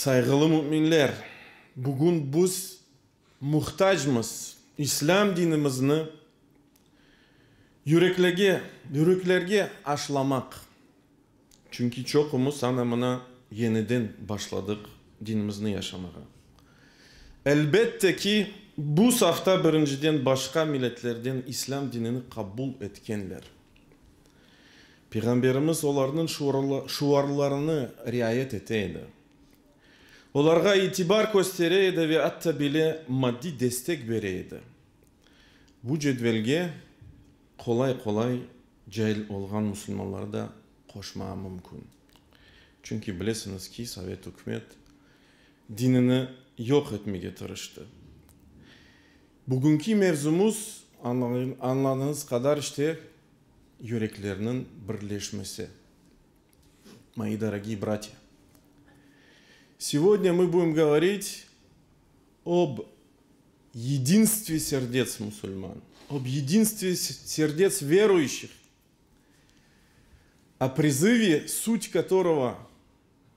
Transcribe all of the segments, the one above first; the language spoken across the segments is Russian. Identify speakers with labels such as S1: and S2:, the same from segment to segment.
S1: Saygılı müminler, bugün biz muhtacımız İslam dinimizni yüreklerge aşlamak. Çünkü çokumuz anamına yeniden başladık dinimizni yaşamaya. Elbette ki bu safta birinciden başka milletlerden İslam dinini kabul etkenler. Peygamberimiz onların şuarlarını riayet eteydi. Onlarga itibar göstereydi ve hatta bile maddi destek vereydi. Bu cedvelge kolay cahil olgan Müslümanları da koşmaya mümkün. Çünkü bilesiniz ki Sovet hükümet dinini yok etmeye tırıştı. Bugünkü mevzumuz anladığınız kadar işte yüreklerinin birleşmesi. Мои дорогие братья, сегодня мы будем говорить об единстве сердец мусульман, об единстве сердец верующих, о призыве, суть которого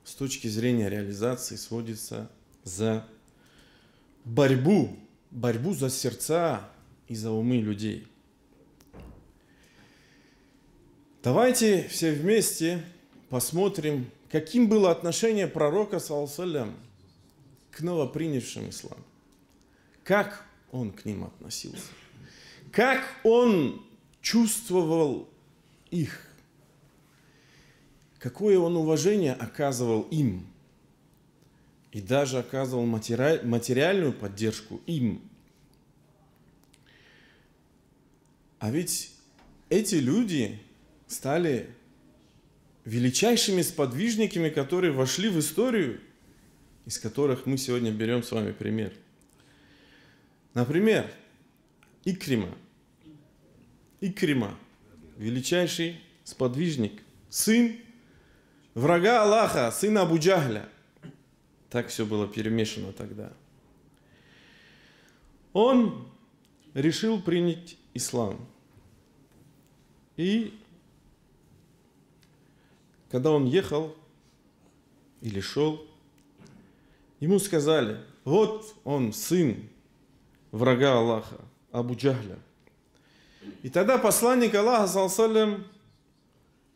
S1: с точки зрения реализации сводится за борьбу за сердца и за умы людей. Давайте все вместе посмотрим, каким было отношение пророка, саллаллаху алейхи ва саллям, к новопринявшим ислам. Как он к ним относился. Как он чувствовал их. Какое он уважение оказывал им. И даже оказывал материальную поддержку им. А ведь эти люди стали величайшими сподвижниками, которые вошли в историю, из которых мы сегодня берем с вами пример. Например, Икрима, величайший сподвижник, сын врага Аллаха, сын Абу Джахля. Так все было перемешано тогда. Он решил принять ислам. И когда он ехал или шел, ему сказали: вот он сын врага Аллаха, Абу Джахля. И тогда посланник Аллаха, саллаллаху алейхи ва саллям,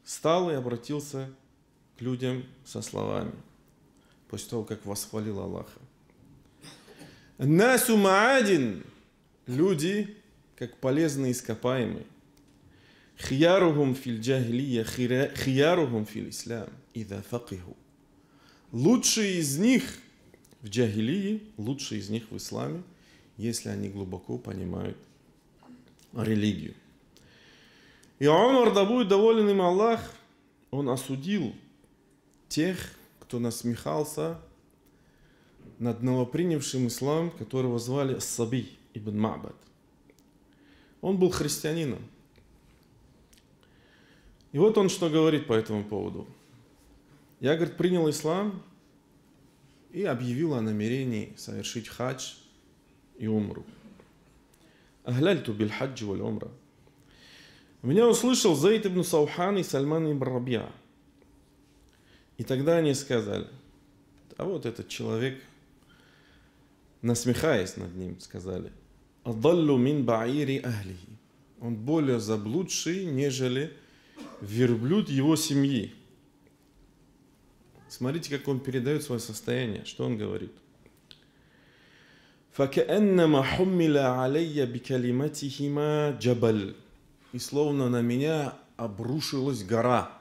S1: встал и обратился к людям со словами, после того, как восхвалил Аллаха. Насу маадин, люди, как полезные ископаемые. Хиярухум фил джахилия, хиярухум фил ислам, ида факиху. Лучшие из них в джахилии, лучшие из них в исламе, если они глубоко понимают религию. И Умар, да будет доволен им Аллах, он осудил тех, кто насмехался над новопринявшим ислам, которого звали Ас-Саби ибн Ма'бад. Он был христианином. И вот он что говорит по этому поводу. Я, говорит, принял ислам и объявил о намерении совершить хадж и умру. Ахляльту биль хаджи валь умра. Меня услышал Заид ибн Саухан и Сальман ибн Рабиа. И тогда они сказали: а вот этот человек, насмехаясь над ним, сказали: адаллу мин баири ахлихи. Он более заблудший, нежели верблюд его семьи. Смотрите, как он передает свое состояние. Что он говорит? فَكَأَنَّمَا حُمِّلَ عَلَيَّ بِكَلِمَتِهِمَا جَبَلْ. И словно на меня обрушилась гора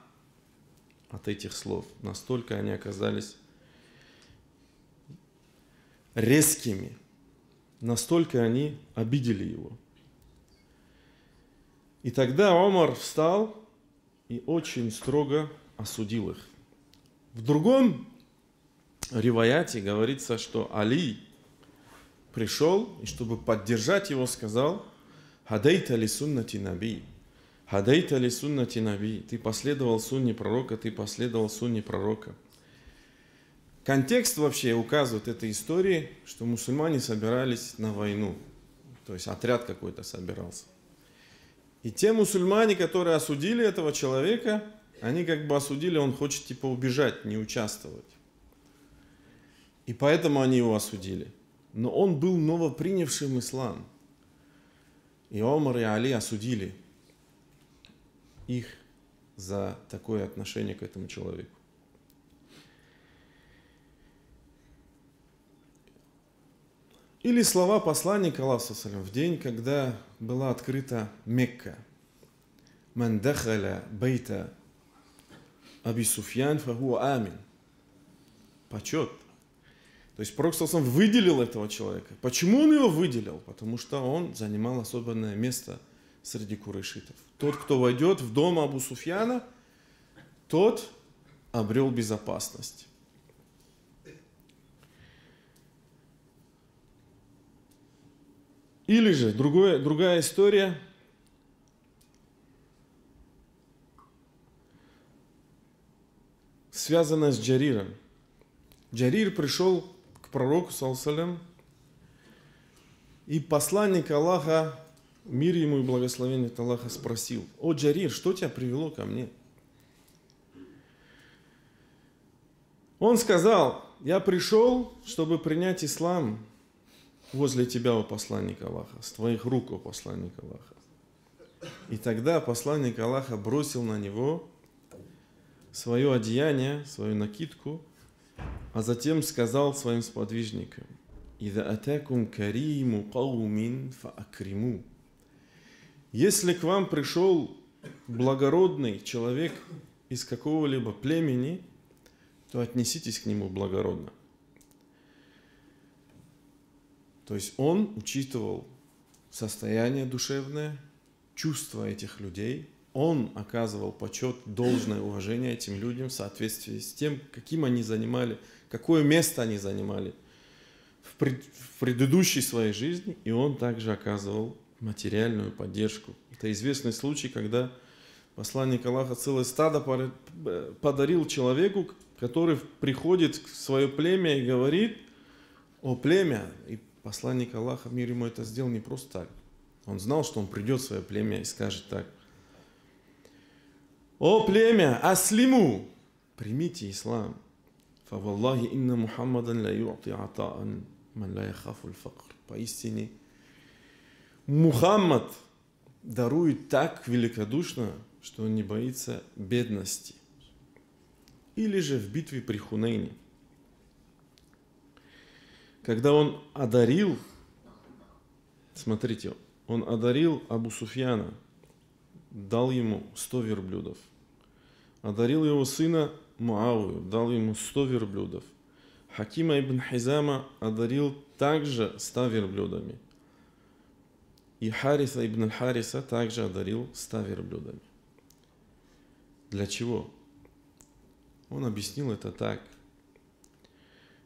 S1: от этих слов. Настолько они оказались резкими. Настолько они обидели его. И тогда Умар встал и очень строго осудил их. В другом риваяте говорится, что Али пришел и, чтобы поддержать его, сказал: «Хадайта ли суннати наби, хадайта ли суннати наби». Ты последовал сунне пророка, ты последовал сунне пророка. Контекст вообще указывает этой истории, что мусульмане собирались на войну. То есть отряд какой-то собирался. И те мусульмане, которые осудили этого человека, они как бы осудили, он хочет типа убежать, не участвовать. И поэтому они его осудили. Но он был новопринявшим ислам. И Омар и Али осудили их за такое отношение к этому человеку. Или слова посланника Аллаха в день, когда была открыта Мекка. «Ман дахаля бейта Аби Суфьян фахуа амин». Почет. То есть Пророк выделил этого человека. Почему он его выделил? Потому что он занимал особенное место среди курайшитов. Тот, кто войдет в дом Абу Суфьяна, тот обрел безопасность. Или же другая история. Связанная с Джариром. Джарир пришел к пророку, саллаллаху, и посланник Аллаха, мир ему и благословение от Аллаха, спросил: «О, Джарир, что тебя привело ко мне?» Он сказал: «Я пришел, чтобы принять ислам возле тебя, о посланник Аллаха, с твоих рук, о посланник Аллаха». И тогда посланник Аллаха бросил на него свое одеяние, свою накидку, а затем сказал своим сподвижникам: «Ида атакум кариму каумин фаакриму». Если к вам пришел благородный человек из какого-либо племени, то отнеситесь к нему благородно. То есть он учитывал состояние душевное, чувства этих людей, он оказывал почет, должное уважение этим людям в соответствии с тем, каким они занимали, какое место они занимали в предыдущей своей жизни, и он также оказывал материальную поддержку. Это известный случай, когда посланник Аллаха целое стадо подарил человеку, который приходит в свое племя и говорит: «О, племя!» И посланник Аллаха, мир ему, это сделал не просто так. Он знал, что он придет в свое племя и скажет так: «О, племя, аслиму! Примите ислам. Фаваллахи инна Мухаммадан ла ю'ти атаан ман ла яхафу аль-факр». Поистине, Мухаммад дарует так великодушно, что он не боится бедности. Или же в битве при Хунейне, когда он одарил, смотрите, он одарил Абу Суфьяна, дал ему 100 верблюдов. Одарил его сына Муавию, дал ему 100 верблюдов. Хакима ибн Хизама одарил также 100 верблюдами. И Хариса ибн Хариса также одарил 100 верблюдами. Для чего? Он объяснил это так: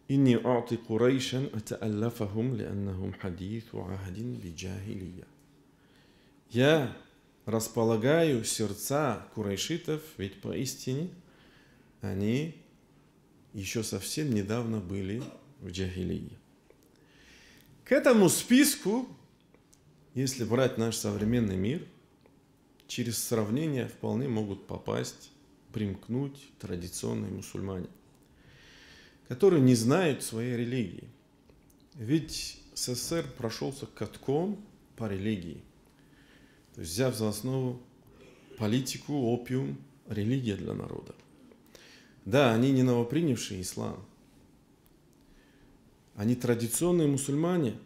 S1: «Инни а'ти Курайшан ата'аллафахум ли'аннахум хадиту ахдин биджахилия». Я располагаю сердца курайшитов, ведь поистине они еще совсем недавно были в джахилии. К этому списку, если брать наш современный мир, через сравнение вполне могут попасть, примкнуть традиционные мусульмане, которые не знают своей религии. Ведь СССР прошелся катком по религии. То есть, взяв за основу политику, опиум, религия для народа. Да, они не новопринявшие ислам. Они традиционные мусульмане,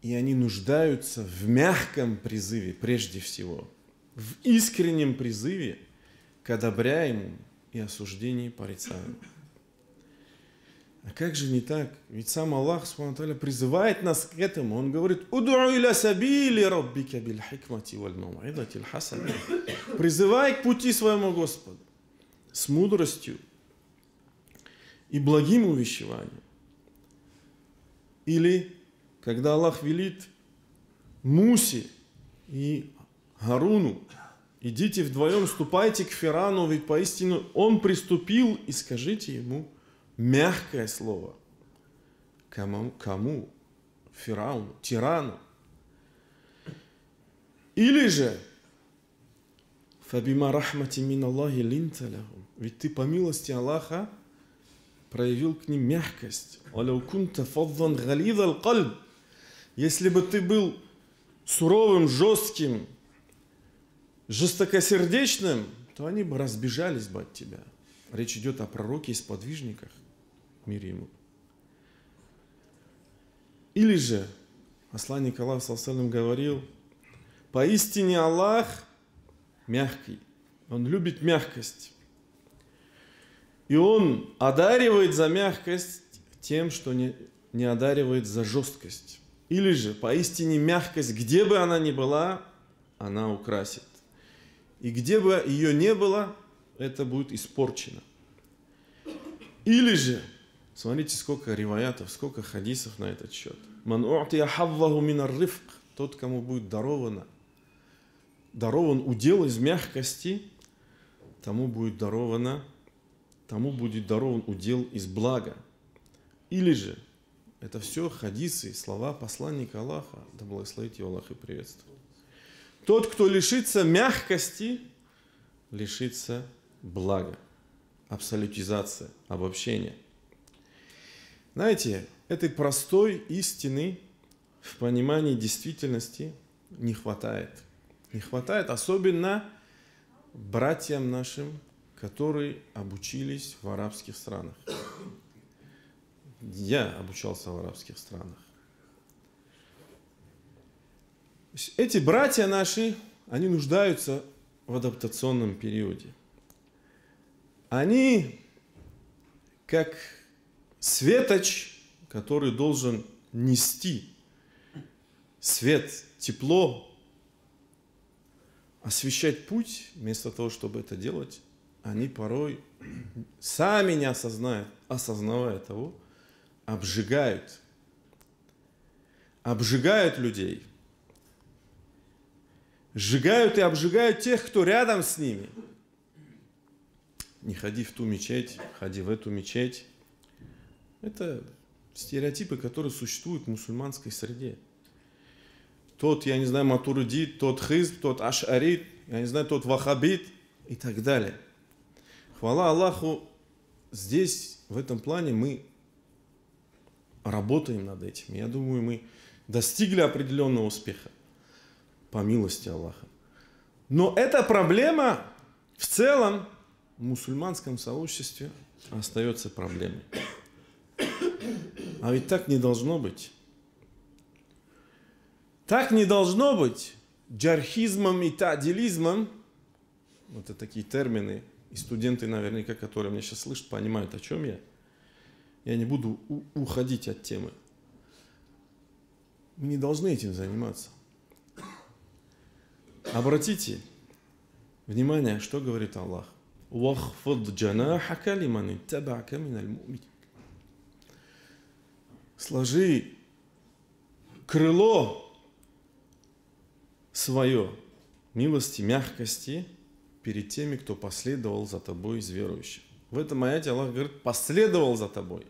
S1: и они нуждаются в мягком призыве прежде всего, в искреннем призыве к одобряемому и осуждению порицаемому. А как же не так? Ведь сам Аллах Субхану ва Тааля призывает нас к этому. Он говорит: «Уд'у иля сабили раббика биль хикмати валь мау'идати аль-хасана». Призывай к пути своему Господу с мудростью и благим увещеванием. Или когда Аллах велит Мусе и Харуну: идите вдвоем, ступайте к Фирану, ведь поистину он приступил, и скажите ему мягкое слово. Кому? Фирауну, тирану. Или же «Фабима рахмати мин Аллахи линта лахум». Ведь ты по милости Аллаха проявил к ним мягкость. Если бы ты был суровым, жестким, жестокосердечным, то они бы разбежались бы от тебя. Речь идет о пророке и сподвижниках, мир ему. Или же, посланник Аллаха саллаллаху алейхи ва саллям говорил, поистине Аллах мягкий, Он любит мягкость. И Он одаривает за мягкость тем, что не одаривает за жесткость. Или же, поистине мягкость, где бы она ни была, она украсит. И где бы ее не было, это будет испорчено. Или же, смотрите, сколько риваятов, сколько хадисов на этот счет. Ман у'тия хавваху минар рифк, тот, кому будет дарован удел из мягкости, тому будет дарован удел из блага. Или же, это все хадисы, слова посланника Аллаха, да благословит его Аллах и приветствует. Тот, кто лишится мягкости, лишится блага. Абсолютизация, обобщение. Знаете, этой простой истины в понимании действительности не хватает. Не хватает особенно братьям нашим, которые обучились в арабских странах. Я обучался в арабских странах. Эти братья наши, они нуждаются в адаптационном периоде. Они как светоч, который должен нести свет, тепло, освещать путь, вместо того, чтобы это делать, они порой, сами не осознавая того, обжигают людей. Сжигают и обжигают тех, кто рядом с ними. Не ходи в ту мечеть, ходи в эту мечеть. Это стереотипы, которые существуют в мусульманской среде. Тот, я не знаю, матуридит, тот хизб, тот ашарит, я не знаю, тот вахабит и так далее. Хвала Аллаху, здесь, в этом плане, мы работаем над этим. Я думаю, мы достигли определенного успеха, по милости Аллаха. Но эта проблема в целом в мусульманском сообществе остается проблемой. А ведь так не должно быть. Так не должно быть. Джархизмом и та'дилизмом, вот это такие термины, и студенты наверняка, которые меня сейчас слышат, понимают, о чем я. Я не буду уходить от темы. Мы не должны этим заниматься. Обратите внимание, что говорит Аллах. Сложи крыло свое милости, мягкости перед теми, кто последовал за тобой из верующих. В этом аяте Аллах говорит, последовал за тобой.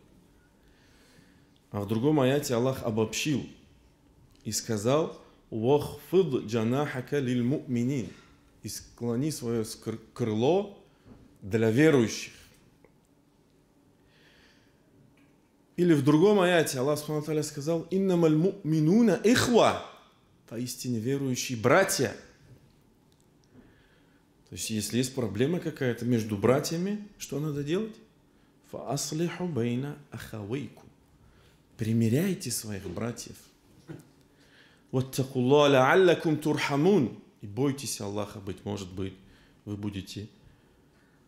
S1: А в другом аяте Аллах обобщил и сказал, «Вахфид джанахака лиль му'минин» и склони свое крыло для верующих. Или в другом аяте Аллах Субхану ва Тааля сказал, «Иннамаль му'минуна ихва», поистине верующие братья. То есть, если есть проблема какая-то между братьями, что надо делать? «Фааслиху байна ахавейку». Примиряйте своих братьев. «Ваттакулла ла'аллакум турхамун». И бойтесь Аллаха, быть может быть, вы будете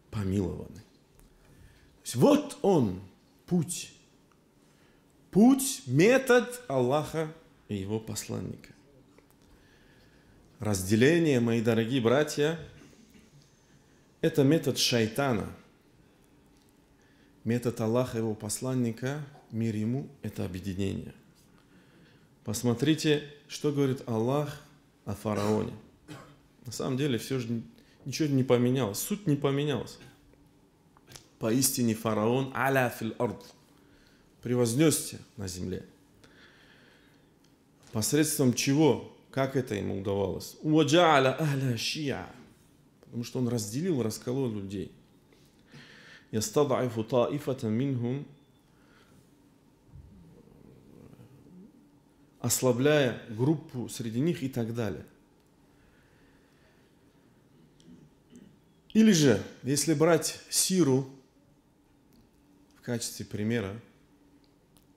S1: помилованы. То есть, вот он, путь. Путь, метод Аллаха и его посланника. Разделение, мои дорогие братья, это метод шайтана. Метод Аллаха и его посланника, мир ему, это объединение. Посмотрите, что говорит Аллах о фараоне. На самом деле, все же ничего не поменялось, суть не поменялась. Поистине фараон аля фил ард, превознесся на земле. Посредством чего? Как это ему удавалось? Потому что он разделил, расколол людей. ястад'ифу таифатан минхум, ослабляя группу среди них и так далее. Или же, если брать сиру в качестве примера,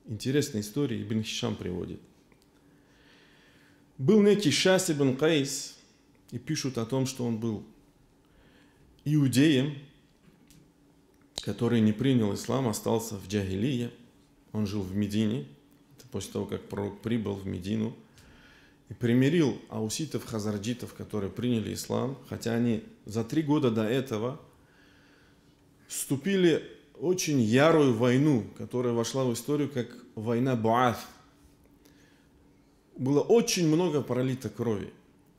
S1: интересная история Ибн Хишам приводит. Был некий Шас ибн Кайс, и пишут о том, что он был иудеем, который не принял ислам, остался в джахилие. Он жил в Медине, это после того, как пророк прибыл в Медину, и примирил ауситов, хазарджитов, которые приняли ислам, хотя они за 3 года до этого вступили в очень ярую войну, которая вошла в историю как война Буаth. Было очень много пролито крови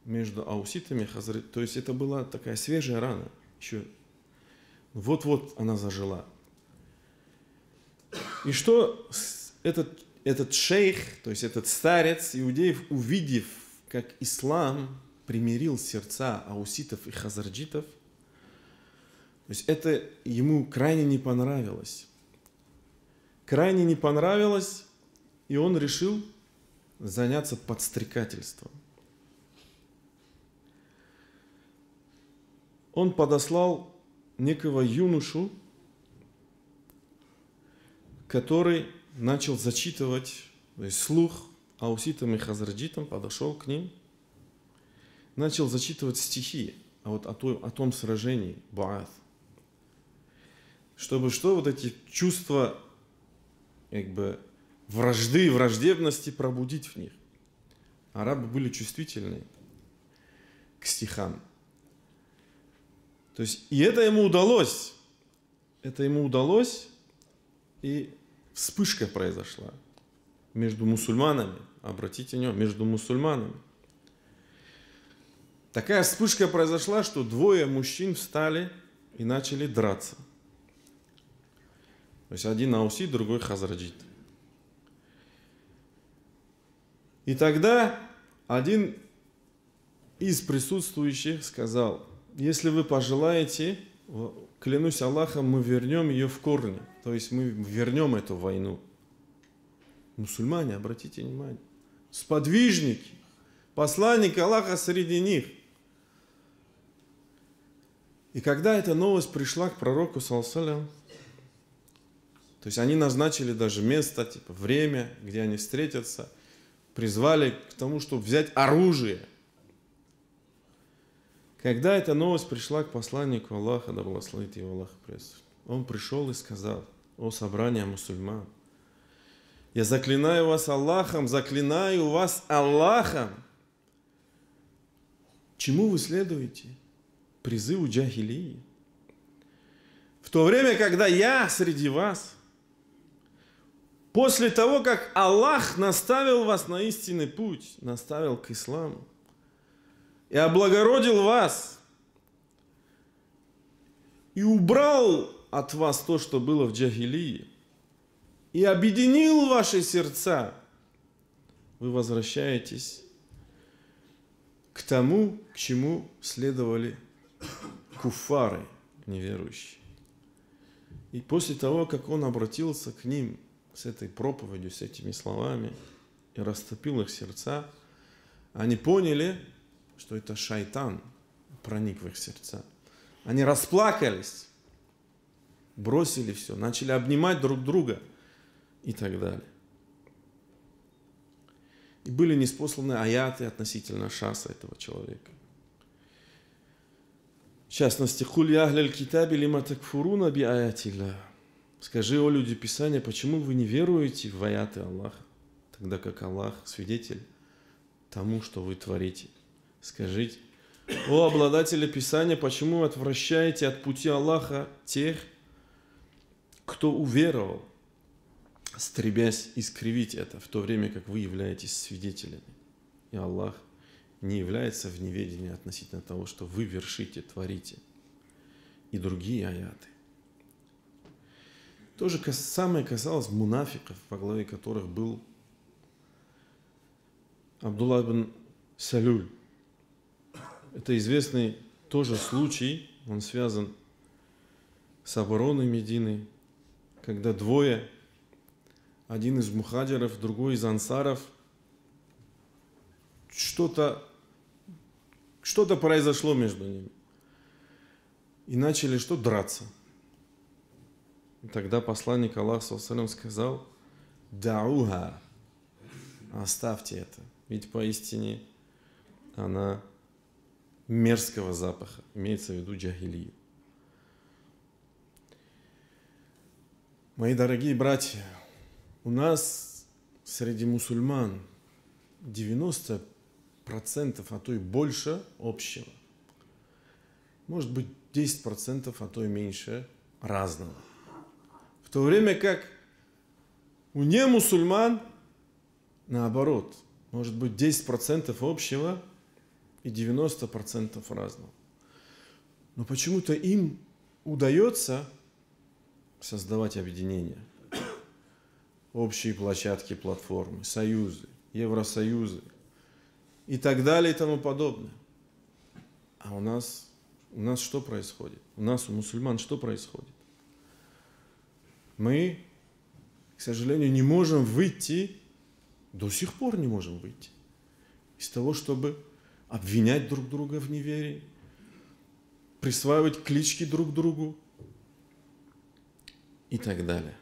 S1: между ауситами и хазарджитами. То есть это была такая свежая рана. Еще вот-вот она зажила. И что этот шейх, то есть этот старец иудеев, увидев, как ислам примирил сердца ауситов и хазарджитов, то есть это ему крайне не понравилось. Крайне не понравилось, и он решил заняться подстрекательством. Он подослал некого юношу, который начал зачитывать, то есть слух ауситам и хазарджитам, подошел к ним, начал зачитывать стихи о том сражении Буаth. Чтобы что, вот эти чувства как бы вражды и враждебности пробудить в них. Арабы были чувствительны к стихам. То есть, и это ему удалось. Это ему удалось, и вспышка произошла между мусульманами. Обратите внимание, между мусульманами. Такая вспышка произошла, что 2 мужчин встали и начали драться. То есть один аусит, другой хазарджит. И тогда один из присутствующих сказал: если вы пожелаете, клянусь Аллахом, мы вернем ее в корни. То есть мы вернем эту войну. Мусульмане, обратите внимание, сподвижники, посланник Аллаха среди них. И когда эта новость пришла к пророку, саллаллаху алейхи, то есть они назначили даже место, типа время, где они встретятся, призвали к тому, чтобы взять оружие. Когда эта новость пришла к посланнику Аллаха, да благословит его Аллах, он пришел и сказал: о собрание мусульман, я заклинаю вас Аллахом, чему вы следуете? Призыву джахилии. В то время, когда я среди вас, после того, как Аллах наставил вас на истинный путь, наставил к исламу, и облагородил вас, и убрал от вас то, что было в джахилии, и объединил ваши сердца, вы возвращаетесь к тому, к чему следовали куффары, неверующие. И после того, как он обратился к ним с этой проповедью, с этими словами, и растопил их сердца, они поняли, что это шайтан проник в их сердца. Они расплакались, бросили все, начали обнимать друг друга и так далее. И были ниспосланы аяты относительно шаса этого человека. В частности, «Куль я ахляль китаби лима такфуруна би аятилля». Скажи, о люди Писания, почему вы не веруете в аяты Аллаха, тогда как Аллах свидетель тому, что вы творите. Скажите, о обладатели Писания, почему вы отвращаете от пути Аллаха тех, кто уверовал, стремясь искривить это, в то время как вы являетесь свидетелями. И Аллах не является в неведении относительно того, что вы вершите, творите. И другие аяты. То же самое касалось мунафиков, во главе которых был Абдулла ибн Салюль. Это известный тоже случай, он связан с обороной Медины, когда двое, один из мухаджиров, другой из ансаров, что-то произошло между ними. И начали что? Драться. И тогда посланник Аллаха ﷺ сказал: «Дауха», оставьте это, ведь поистине она мерзкого запаха, имеется в виду джахилию. Мои дорогие братья, у нас среди мусульман 90%, а то и больше общего. Может быть 10%, а то и меньше разного. В то время как у немусульман наоборот, может быть 10% общего и 90% разного. Но почему-то им удается создавать объединения, общие площадки, платформы, союзы, евросоюзы и так далее и тому подобное. А у нас что происходит? У мусульман что происходит? Мы, к сожалению, не можем выйти, до сих пор не можем выйти из того, чтобы обвинять друг друга в неверии, присваивать клички друг другу и так далее.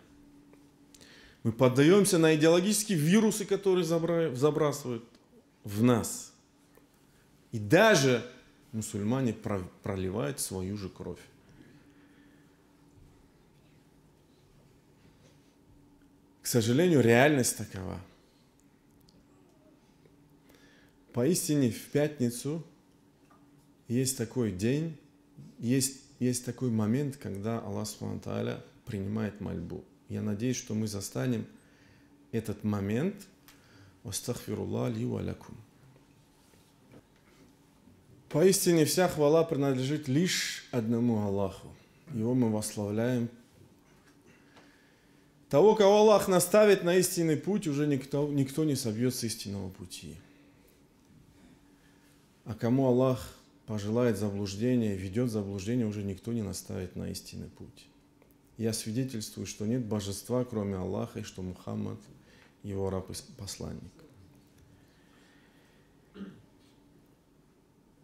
S1: Мы поддаемся на идеологические вирусы, которые забрасывают в нас. И даже мусульмане проливают свою же кровь. К сожалению, реальность такова. Поистине в пятницу есть такой день, есть такой момент, когда Аллах Субхану ва Тааля принимает мольбу. Я надеюсь, что мы застанем этот момент. Астагфируллах ли ва лякум. Поистине вся хвала принадлежит лишь одному Аллаху. Его мы восславляем. Того, кого Аллах наставит на истинный путь, уже никто не собьет с истинного пути. А кому Аллах пожелает заблуждения, ведет заблуждение, уже никто не наставит на истинный путь. Я свидетельствую, что нет божества, кроме Аллаха, и что Мухаммад его раб и посланник.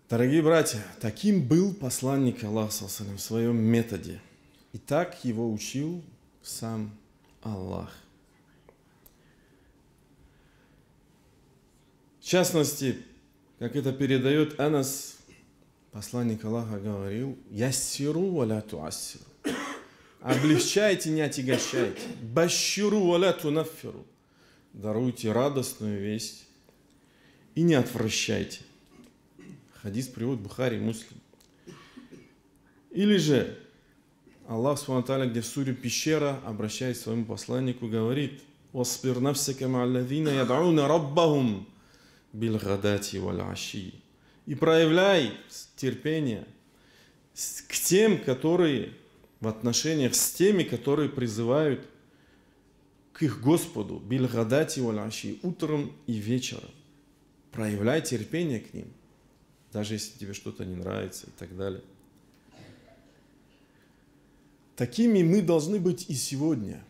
S1: Дорогие братья, таким был посланник Аллаха в своем методе. И так его учил сам Аллах. В частности, как это передает Анас, посланник Аллаха говорил: «Яссиру ва ля туассиру». Облегчайте, не отягощайте. «Башширу ва ля тунаффиру». Даруйте радостную весть и не отвращайте. Хадис приводит Бухари и Муслим. Или же Аллах Субхану ва Тааля, где в суре Пещера, обращаясь к своему посланнику, говорит: «Васпир нафсака ма'аллазина яд'уна раббахум билгадати валь аши». И проявляй терпение к тем, которые в отношениях с теми, которые призывают к их Господу билгадати валь аши, утром и вечером. Проявляй терпение к ним, даже если тебе что-то не нравится и так далее. Такими мы должны быть и сегодня.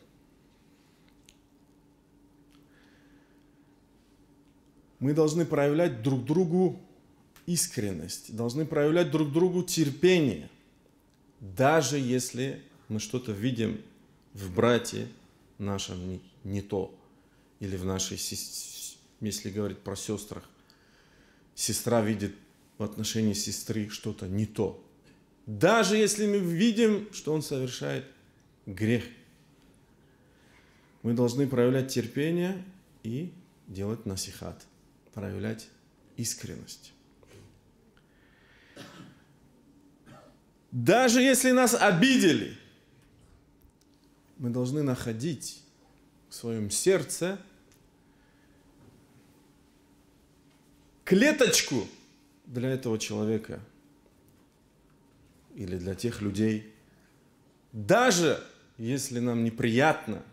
S1: Мы должны проявлять друг другу искренность, должны проявлять друг другу терпение, даже если мы что-то видим в брате нашем не то, или в нашей, если говорить про сестрах, сестра видит в отношении сестры что-то не то. Даже если мы видим, что он совершает грех, мы должны проявлять терпение и делать насихат, проявлять искренность. Даже если нас обидели, мы должны находить в своем сердце клеточку для этого человека или для тех людей. Даже если нам неприятно,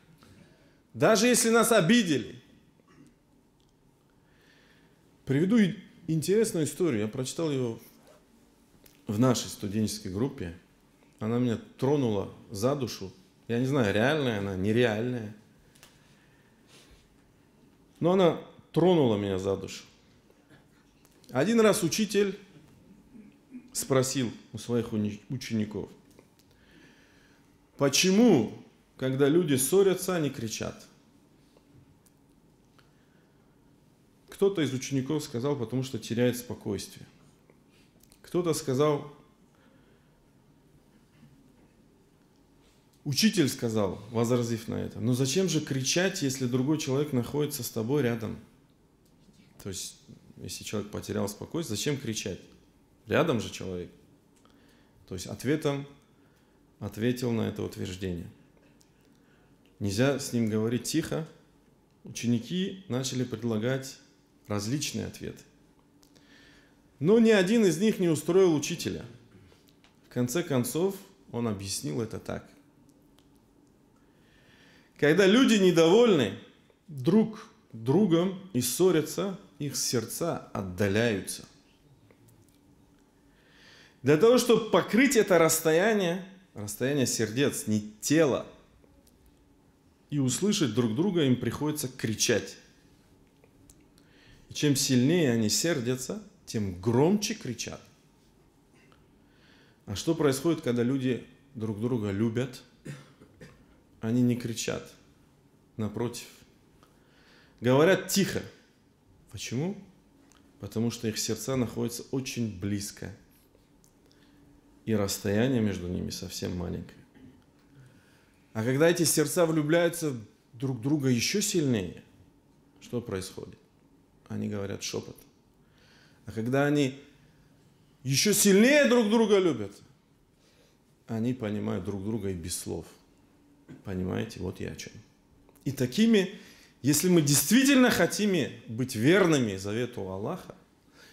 S1: даже если нас обидели. Приведу интересную историю. Я прочитал ее в нашей студенческой группе. она меня тронула за душу. Я не знаю, реальная она, нереальная. Но она тронула меня за душу. Один раз учитель спросил у своих учеников, почему, когда люди ссорятся, они кричат? Кто-то из учеников сказал, потому что теряет спокойствие. Кто-то сказал, учитель сказал, возразив на это, но зачем же кричать, если другой человек находится с тобой рядом? То есть, если человек потерял спокойствие, зачем кричать? Рядом же человек. То есть, ответом ответил на это утверждение. Нельзя с ним говорить тихо. Ученики начали предлагать различные ответы. Но ни один из них не устроил учителя. В конце концов, он объяснил это так. Когда люди недовольны друг другом и ссорятся, их сердца отдаляются. Для того, чтобы покрыть это расстояние сердец, не тела, и услышать друг друга, им приходится кричать. И чем сильнее они сердятся, тем громче кричат. А что происходит, когда люди друг друга любят? Они не кричат. Напротив. Говорят тихо. Почему? Потому что их сердца находятся очень близко. И расстояние между ними совсем маленькое. А когда эти сердца влюбляются друг в друга еще сильнее, что происходит? Они говорят шепот. А когда они еще сильнее друг друга любят, они понимают друг друга и без слов. Понимаете? Вот я о чем. И такими, если мы действительно хотим быть верными завету Аллаха,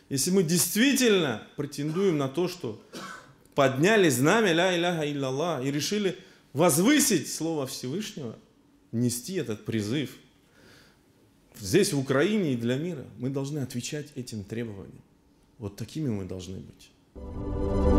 S1: если мы действительно претендуем на то, что подняли знамя ля иляха илляллах и решили возвысить слово Всевышнего, нести этот призыв здесь, в Украине и для мира, мы должны отвечать этим требованиям. Вот такими мы должны быть.